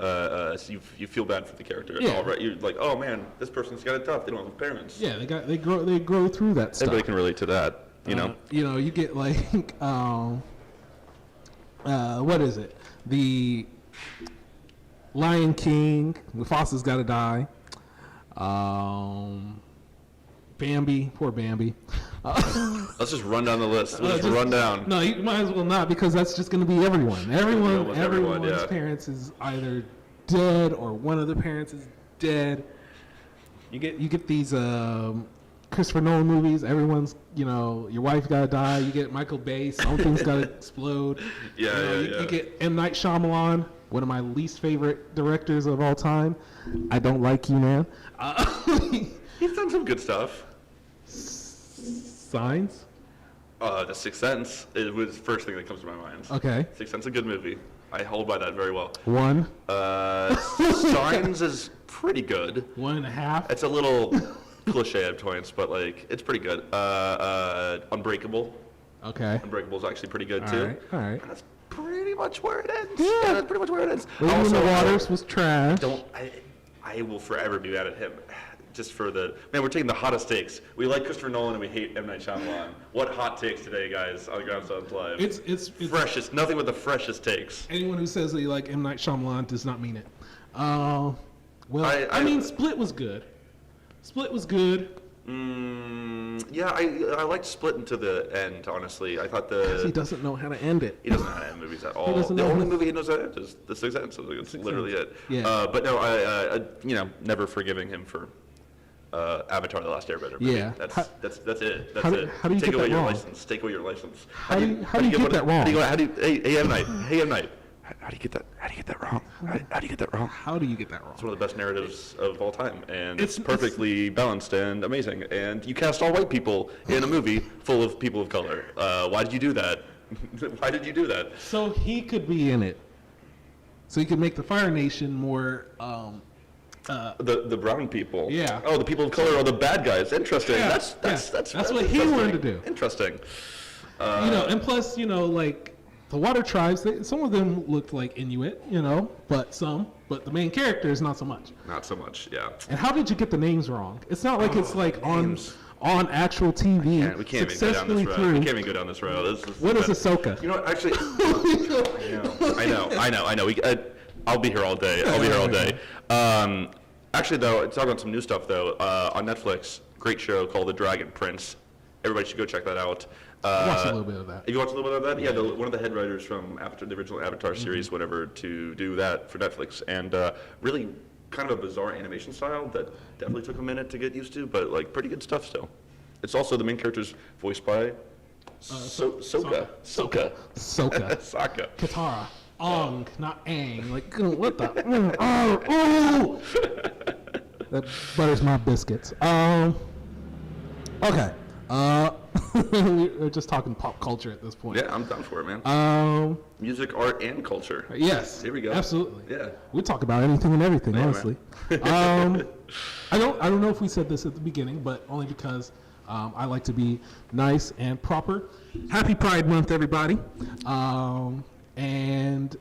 So you feel bad for the character. Yeah. All right. You're like, oh man, this person's got it tough. They don't have parents. Yeah, they grow through that stuff. Everybody can relate to that. You know. You get like what is it? The Lion King. Mufasa's got to die. Bambi, poor Bambi. Let's just run down the list. Let's just run down. No, you might as well not, because that's just going to be everyone. Everyone's yeah. parents is either dead or one of the parents is dead. You get these Christopher Nolan movies. Everyone's your wife gotta die. You get Michael Bay. Something's gotta explode. You get M. Night Shyamalan, one of my least favorite directors of all time. I don't like you, man. He's done some good stuff. Signs. The Sixth Sense. It was the first thing that comes to my mind. Okay. Sixth Sense is a good movie. I hold by that very well. One. Signs is pretty good. 1.5. It's a little cliche at points, but like it's pretty good. Unbreakable. Okay. Unbreakable is actually pretty good too. All right. And that's pretty much where it ends. Yeah. That's pretty much where it ends. Living in the Waters was trash. I will forever be mad at him. Just for we're taking the hottest takes. We like Christopher Nolan and we hate M. Night Shyamalan. What hot takes today, guys, on Groundsounds Live? It's freshest, nothing but the freshest takes. Anyone who says they like M. Night Shyamalan does not mean it. I mean, Split was good. Split was good. Yeah, I liked Split into the end, honestly. I thought Because he doesn't know how to end it. He doesn't know how to end movies at all. doesn't The know only how- movie he knows how to end is The Sixth Sense. It's literally it. Yeah. But no, I never forgiving him for Avatar: The Last Airbender. movie. Yeah. That's it. That's how do- it. how do you Take get away that your wrong? license. Take away your license. How do you get that wrong? Hey, M. Night. Hey, M. Night. How do you get that? How do you get that wrong? How do you get that wrong? How do you get that wrong? It's one of the best narratives of all time, and it's It's- perfectly balanced and amazing. And you cast all white people in a movie full of people of color. Why did you do that? Why did you do that? So he could be in it. So he could make the Fire Nation more. The brown people. Yeah. Oh, the people of color are the bad guys. Interesting. Yeah, That's That's what he wanted to do. Interesting. And plus, like the Water Tribes, some of them looked like Inuit, but the main characters not so much. Not so much. Yeah. And how did you get the names wrong? It's not like it's like names. on actual TV. Yeah, we can't even go down this road. through. We can't even go down this road. What is Ahsoka? You know what? Actually, I know. I'll be here all day. Actually, though, talking about some new stuff though, on Netflix, great show called The Dragon Prince. Everybody should go check that out. I watched a little bit of that. Have you watched a little bit of that? Yeah, one of the head writers from Avatar, the original Avatar series, whatever, to do that for Netflix, and really kind of a bizarre animation style that definitely took a minute to get used to, but like pretty good stuff still. It's also the main character's voiced by Sokka. Ahsoka. Katara. Ong, not Aang. Like, what the? Oh! That butters my biscuits. Okay. We're just talking pop culture at this point. Yeah, I'm down for it, man. Music, art, and culture. Yes. Here we go. Absolutely. Yeah. We talk about anything and everything, Yeah, honestly. I don't know if we said this at the beginning, but only because I like to be nice and proper. Happy Pride Month, everybody. And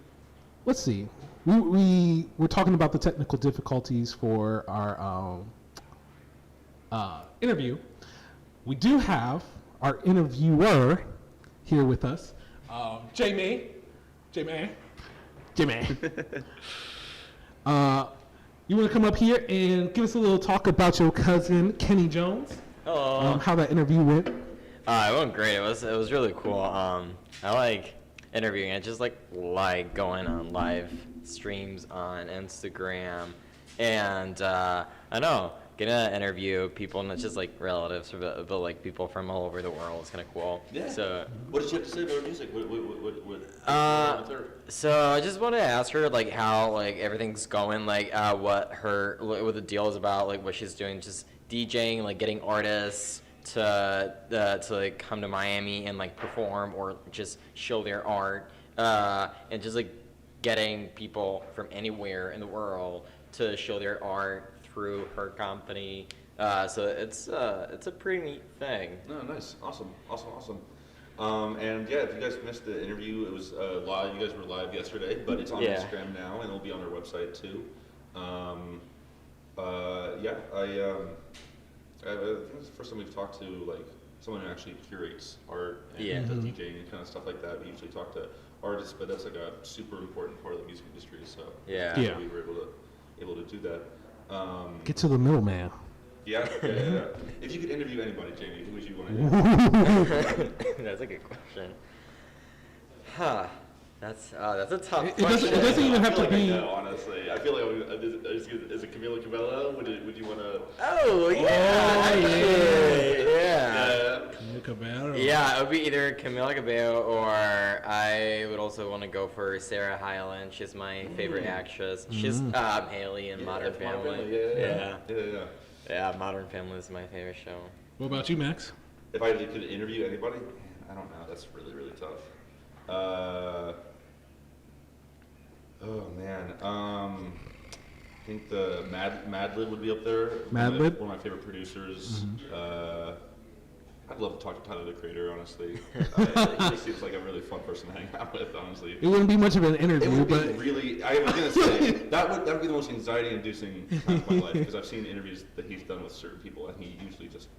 let's see. We were talking about the technical difficulties for our interview. We do have our interviewer here with us, J-May. J-May. J-May. You want to come up here and give us a little talk about your cousin, Kenny Jones? Hello. How that interview went? It went great. It was really cool. I like interviewing. I just like going on live streams on Instagram, and I know getting to interview people, not just like relatives, but like people from all over the world is kind of cool. Yeah. So. What did you have to say about her music? So I just want to ask her like how like everything's going, like what the deal is about, like what she's doing, just DJing, like getting artists to like come to Miami and like perform or just show their art, and just like getting people from anywhere in the world to show their art through her company. So it's a pretty neat thing. No, nice, awesome. And yeah, if you guys missed the interview, it was live. You guys were live yesterday, but it's on Instagram now, and it'll be on our website too. I think it's the first time we've talked to like someone who actually curates art and does DJing and kind of stuff like that. We usually talk to artists, but that's like a super important part of the music industry. So Yeah. we were able to do that. Get to the middleman. Yeah. If you could interview anybody, Jamie, who would you want to interview? That's a good question. That's a tough It question. doesn't even have to I feel like I be. know, honestly. I feel like is it Camila Cabello? Would you want to? Oh yeah, actually, yeah. Yeah, it would be either Camila Cabello or I would also want to go for Sarah Hyland. She's my favorite actress. She's Haley in Modern Family. Yeah, Modern Family is my favorite show. What about you, Max? If I could interview anybody, man, I don't know. That's really, really tough. Oh man. I think the Madlib would be up there. Madlib? One of my favorite producers. I'd love to talk to Tyler, the Creator, honestly. He just seems like a really fun person to hang out with, honestly. It wouldn't be much of an It interview, would be but really, I was going to say, that would be the most anxiety-inducing time of my life, because I've seen interviews that he's done with certain people, and he usually just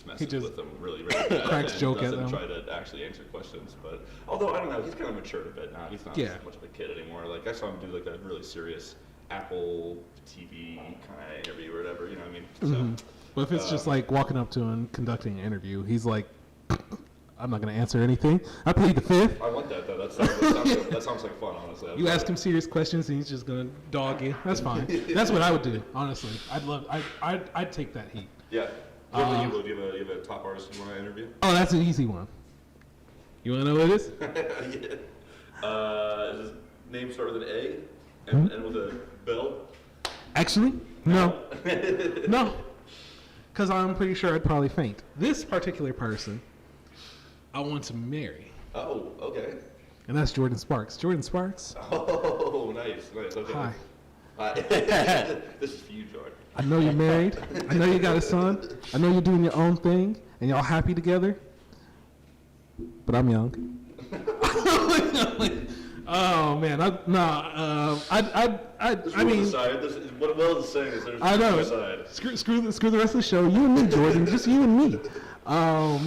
messes with them really, really bad. cracks and joke at doesn't them. try to actually answer questions. But although I don't know, he's kind of matured a bit now. He's not as much of a kid anymore. Like I saw him do like a really serious Apple TV kind of interview or whatever. You know what I mean? So, But if it's just like walking up to him, conducting an interview, he's like, I'm not going to answer anything. I plead the fifth. I want that though. That sounds like fun, honestly. You ask him serious questions and he's just going to dog you. That's fine. That's what I would do, honestly. I'd take that heat. Yeah. Do you have a top artist you want to interview? Oh, that's an easy one. You want to know what it is? Does his name start with an A and end with a bell? Actually, no. No. Because I'm pretty sure I'd probably faint. This particular person, I want to marry. Oh, okay. And that's Jordan Sparks. Jordan Sparks? Oh, nice. Okay. Hi. This is for you, Jordan. I know you're married. I know you got a son. I know you're doing your own thing, and y'all happy together. But I'm young. Oh man, I mean, what Will is saying is there's I know. side. Screw the rest of the show. You and me, Jordan. Just you and me. Yeah,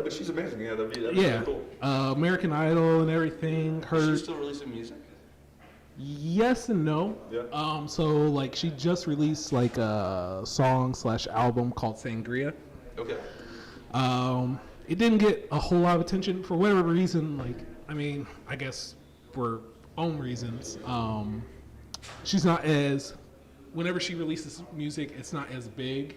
but she's amazing. Yeah, that'd be Yeah. cool. American Idol and everything. Is Her. she still releasing music? Yes and no. Yeah. So like she just released like a song/album called Sangria. Okay. It didn't get a whole lot of attention for whatever reason. Like, I mean, I guess for own reasons. She's not as. Whenever she releases music, it's not as big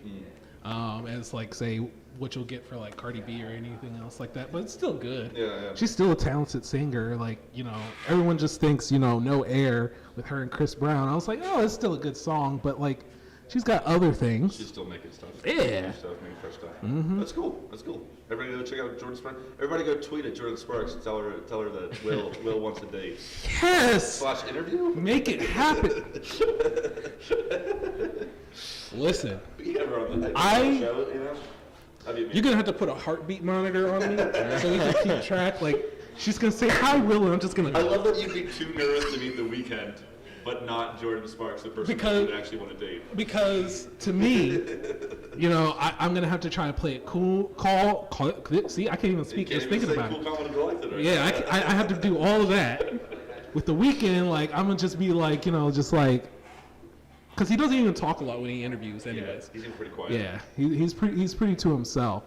as like say what you'll get for like Cardi B or anything else like that. But it's still good. Yeah. She's still a talented singer. Like, you know, everyone just thinks, you know, No Air with her and Chris Brown. I was like, oh, it's still a good song, but like, she's got other things. She's still making stuff. Yeah. Making fresh stuff. That's cool. Everybody go check out Jordan Sparks. Everybody go tweet at Jordan Sparks. Tell her that Will wants a date. Yes. / interview. Make it happen. Listen, You have her on the show, you know? you're gonna have to put a heartbeat monitor on me so we can keep track. Like, she's gonna say hi, Will, and I'm just gonna. I love that you'd be too nervous to meet The Weeknd, but not Jordan Sparks, the person Because- that you actually want to date. Because to me, I'm gonna have to try to play it cool. See, I can't even speak just thinking about it. Cool, calm, and collected right Yeah, now. I have to do all of that. With the Weeknd, like I'm gonna just be like, just like, because he doesn't even talk a lot when he interviews, Yeah, anyways. he's pretty quiet. Yeah, he's pretty to himself.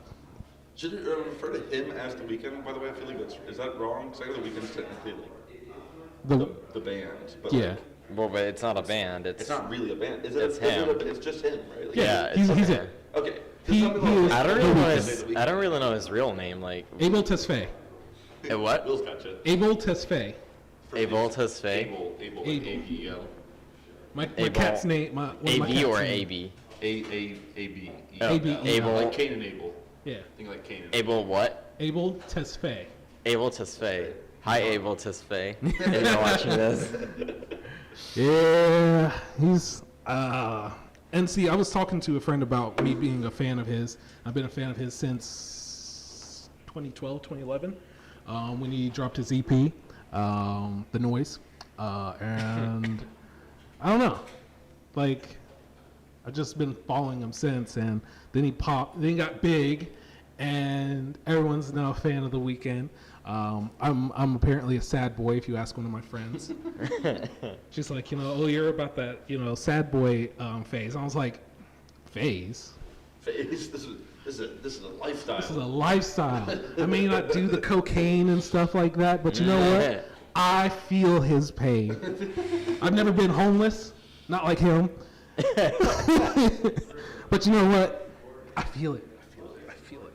Should it refer to him as the Weeknd? By the way, I feel like is that wrong? Because I know the Weeknd's technically like the band, but Yeah. like, Well, but it's not a band. it's not really a band. Is it? It's him. It's just him, right? Like, Yeah, he's it's it. him. Okay. He- Just something he like- is- I don't The really know Weeknd. his. I don't really know his real name. Like Abel Tesfaye. what? Will's got you. Abel Tesfaye. Abel Tesfaye. Abel, Abel. A-B-E-L. My Abel. cat's name. One of my AB cat's or name. AB? A-B-E. Oh, A-B-E-L. Abel. Like Cain and Abel. Yeah, Think like Cain and Abel what? Abel Tesfaye. Abel Tesfaye. Hi, Abel Tesfaye. If you're watching this. Yeah, he's. And see, I was talking to a friend about me being a fan of his. I've been a fan of his since 2012, 2011, when he dropped his EP, The Noise. And I don't know, like, I've just been following him since. And then he got big, and everyone's now a fan of The Weeknd. I'm apparently a sad boy, if you ask one of my friends. She's like, you're about that, sad boy phase. I was like, phase? This is a lifestyle. This is a lifestyle. I may not do the cocaine and stuff like that, but you know what? I feel his pain. I've never been homeless, not like him. But you know what? I feel it. I feel it.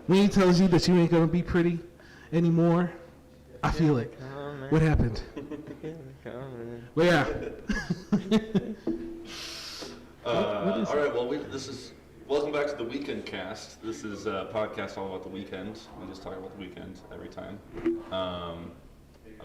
When he tells you that you ain't gonna be pretty anymore, I feel it. What happened? But yeah. All right. Well, welcome back to the Weekend Cast. This is a podcast all about the weekend. We just talk about the weekend every time. I'm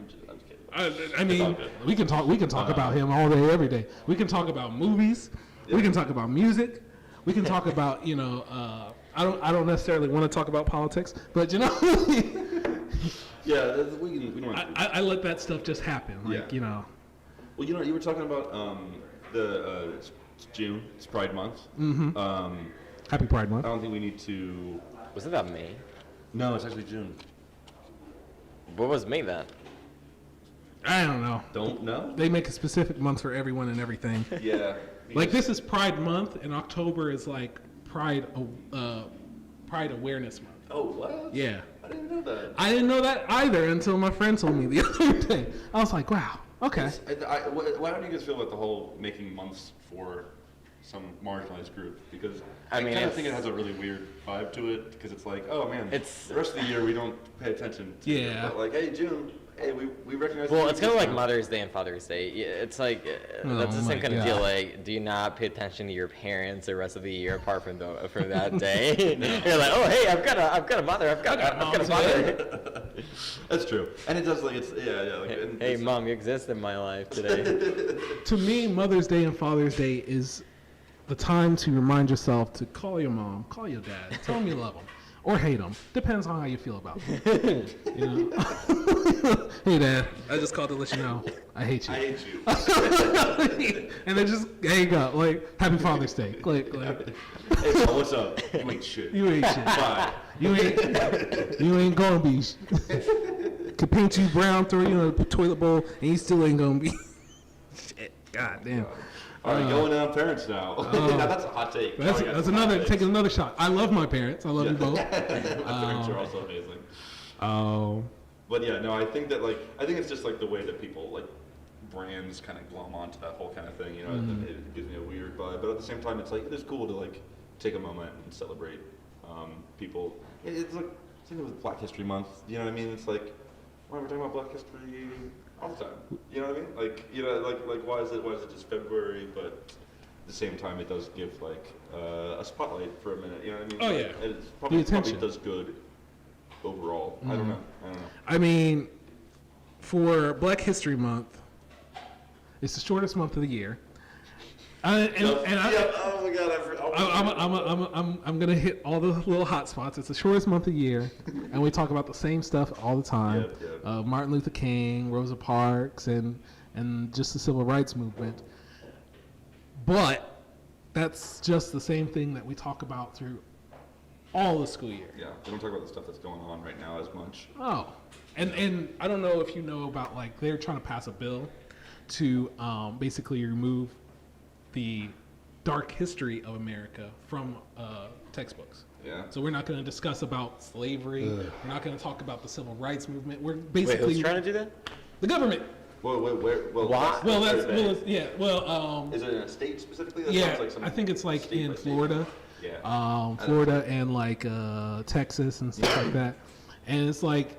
just kidding. I mean, we can talk about him all day, every day. We can talk about movies. We can talk about music. We can talk about, I don't necessarily want to talk about politics, but Yeah, we don't. Have to. I let that stuff just happen. Like, Yeah. Well, you were talking about it's June. It's Pride Month. Mm-hmm. Happy Pride Month. I don't think we need to. Wasn't that May? No, it's actually June. What was May then? I don't know. Don't know? They make a specific month for everyone and everything. Yeah. Like, this is Pride Month, and October is like Pride Awareness Month. Oh, what? Yeah. I didn't know that. I didn't know that either until my friend told me the other day. I was like, wow, okay. Why do you guys feel about the whole making months for some marginalized group? Because I mean, kind of it's- think it has a really weird vibe to it. Because it's like, oh man, It's- the rest of the year we don't pay attention to it. Yeah. But like, hey, June, hey, we recognize. Well, the it's kind of like now. Mother's Day and Father's Day. It's like that's the Oh same my kind of deal. God. Like, do you not pay attention to your parents the rest of the year apart from that day? You're like, oh hey, I've got a mother. I've got a mother. That's true, and it does like it's yeah. Like, and Hey it's- mom, you exist in my life today. To me, Mother's Day and Father's Day is the time to remind yourself to call your mom, call your dad, tell them you love them, or hate them. Depends on how you feel about them. Hey, Dad, I just called to let you know I hate you. I hate you. And then just hang up, like, Happy Father's Day. Like, Hey, Paul, what's up? You ain't shit. you ain't shit. Bye. You ain't gonna be. Could paint you brown, throw you in a toilet bowl, and you still ain't gonna be. Shit. God damn. All right, going on parents now. Now that's a hot take. That's, Now we got that's some hot another. takes. Taking another shot. I love my parents. I love you both. My parents are also amazing. Oh. But yeah, no, I think it's just like the way that people like brands kind of glom onto that whole kind of thing. It gives me a weird vibe. But at the same time, it's like it is cool to like take a moment and celebrate people. It's like same with Black History Month. You know what I mean? It's like why we're talking about Black History all the time. You know what I mean? Like why is it just February? But at the same time, it does give like a spotlight for a minute. You know what I mean? Oh, Like, yeah. It's probably attention. does good overall. I don't know. I mean, for Black History Month, it's the shortest month of the year. Oh my god! I'm gonna hit all the little hot spots. It's the shortest month of the year, and we talk about the same stuff all the time. Yep. Martin Luther King, Rosa Parks, and and just the civil rights movement. But that's just the same thing that we talk about through all the school year. Yeah, they don't talk about the stuff that's going on right now as much. Oh, and I don't know if you know about, like, they're trying to pass a bill to basically remove the dark history of America from textbooks. Yeah. So we're not going to discuss about slavery. We're not going to talk about the civil rights movement. We're Wait, basically who's trying to do that? the government. Well, Why? Well, is it in a state specifically? That yeah. sounds like some I think it's like state in by state. Florida. Yeah. Florida and like Texas and stuff like that. And it's like,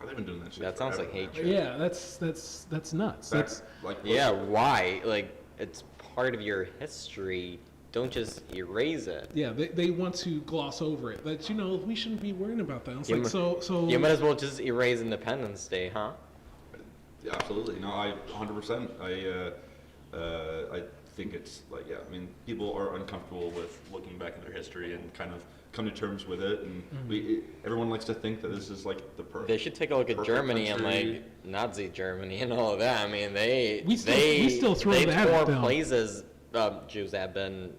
They've been doing that shit. That sounds like forever. hatred. yeah, that's nuts. Back, That's like, Yeah, why? Like, it's part of your history. Don't just erase it. yeah. They want to gloss over it. That, you know, we shouldn't be worrying about that. It's You like mi- so. You might as well just erase Independence Day, huh? Yeah, absolutely. No, I 100%. I think it's like, yeah. I mean, people are uncomfortable with looking back at their history and kind of come to terms with it. And everyone likes to think that this is like the perfect. They should take a look at perfect Germany and country. like Nazi Germany and all of that. I mean, they We still throw they that tore at them. places Jews have been,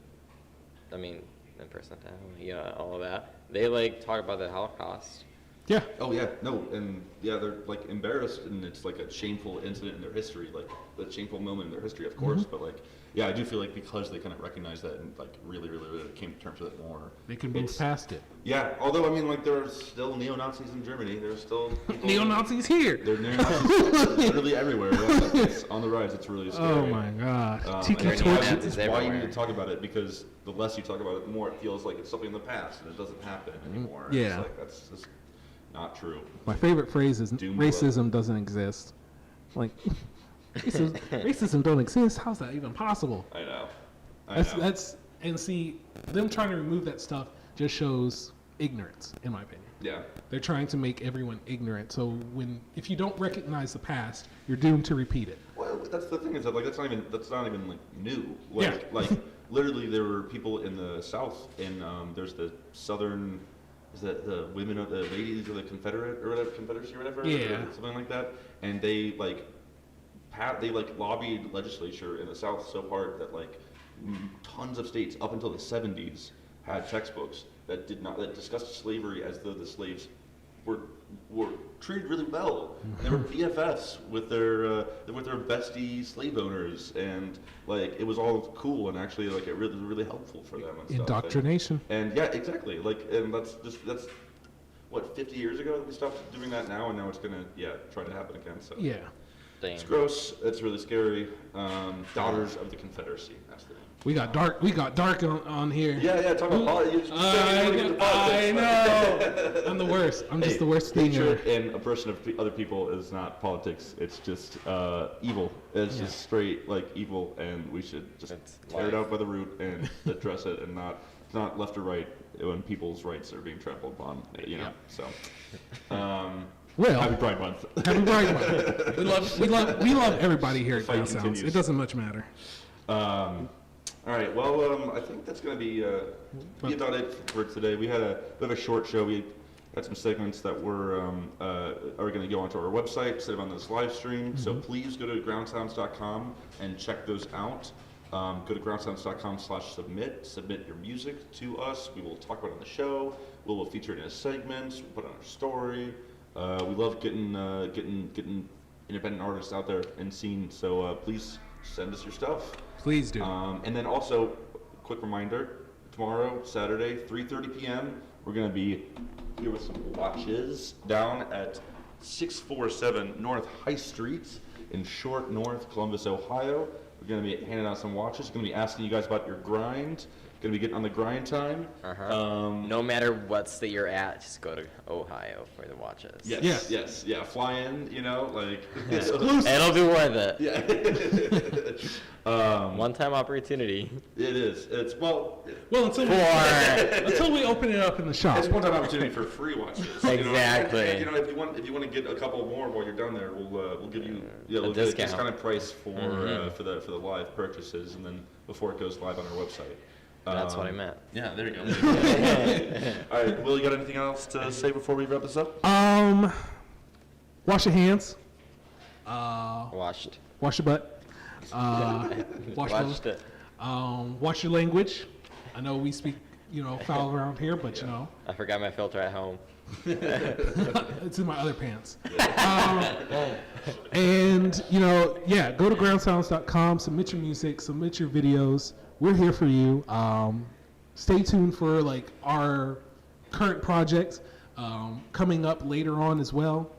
I mean, in person, yeah, all of that. They like talk about the Holocaust. Yeah. Oh yeah, no, and yeah, they're like embarrassed, and it's like a shameful incident in their history, like a shameful moment in their history, of course. But like, yeah, I do feel like because they kind of recognize that and like really came to terms with it more. They can move it's- past it. Yeah, although I mean, like there are still neo-Nazis in Germany. There's still people, Neo-Nazis here. They're neo-Nazis literally everywhere. Yeah, it's on the rise. It's really scary. Oh my God. And Tiki that's Torch. why, Nazis it's why you everywhere. need to talk about it, because the less you talk about it, the more it feels like it's something in the past and it doesn't happen anymore. Yeah. It's like that's just not true. My favorite phrase is Doom racism doesn't exist. Like, racism don't exist. How's that even possible? I know. That's and see, them trying to remove that stuff just shows ignorance, in my opinion. Yeah. They're trying to make everyone ignorant. So if you don't recognize the past, you're doomed to repeat it. Well, that's the thing is that like that's not even like new. Yeah. Like literally there were people in the South and there's the Southern. Is that the women of the ladies of the Confederate or whatever Confederacy or whatever? Yeah. Or something like that. And they like lobbied legislature in the South so hard that like tons of states up until the 70s had textbooks that discussed slavery as though the slaves were treated really well. And they were BFFs with their bestie slave owners, and like it was all cool, and actually like it really was really helpful for them and stuff. Indoctrination. And yeah, exactly. Like, and that's what 50 years ago that we stopped doing that now, and now it's gonna try to happen again. So Yeah. Damn. it's gross. It's really scary. Daughters of the Confederacy. That's the name. We got dark on here. Yeah. Talk about politics. I know. I'm the worst. I'm just the worst thing ever. Hatred in a person of other people is not politics. It's just evil. It's just straight like evil, and we should just It's tear it life. out by the root and address it, and not left or right when people's rights are being trampled upon. You know. So. Well, Happy Pride Month. Happy Pride Month. We love everybody here at Fight Groundsounds. continues. It doesn't much matter. All right. Well, I think that's going to be about it for today. We had a bit of a short show. We had some segments that are going to go onto our website instead of on this live stream. So please go to groundsounds.com and check those out. Go to groundsounds.com/submit. Submit your music to us. We will talk about it on the show. We will feature it in a segment. We'll put it on our story. We love getting independent artists out there and seen. So please send us your stuff. Please do. And then also, quick reminder, tomorrow, Saturday, 3:30 p.m., we're going to be here with some watches down at 647 North High Street in Short North, Columbus, Ohio. We're going to be handing out some watches. We're going to be asking you guys about your grind. Going to be getting on the grind time. No matter what state you're at, just go to Ohio for the watches. Yes. Fly in, like. It'll be worth it. Yeah. One-time opportunity. It is. It's, well, until we open it up in the shop. it's one-time opportunity for free watches. Exactly. And, if you want to get a couple more while you're down there, we'll give you we'll get a discount. discounted price for the live purchases, and then before it goes live on our website. That's what I meant. Yeah, there you go. All right, Will, you got anything else to say before we Wash your hands. Washed. Wash your butt. Wash Watched it. Watch your language. I know we speak, foul around here, but I forgot my filter at home. it's in my other pants. And go to groundsounds.com, submit your music, submit your videos. We're here for you. Stay tuned for like our current projects coming up later on as well.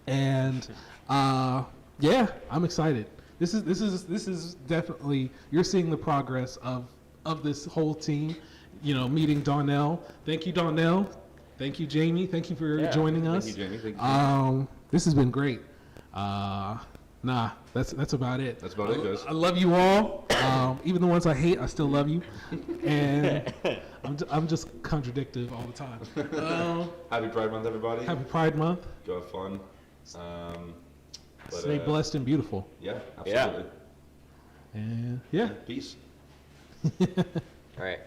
And I'm excited. This is definitely, you're seeing the progress of this whole team. Meeting Donnell. Thank you, Donnell. Thank you, Jamie. Thank you for joining us. Thank you, Jamie. Thank you. This has been great. That's about it. That's about it, guys. I love you all. Even the ones I hate, I still love you. And I'm just contradictive all the time. Happy Pride Month, everybody. Happy Pride Month. Go have fun. Stay blessed and beautiful. Yeah, absolutely. And Peace. All right.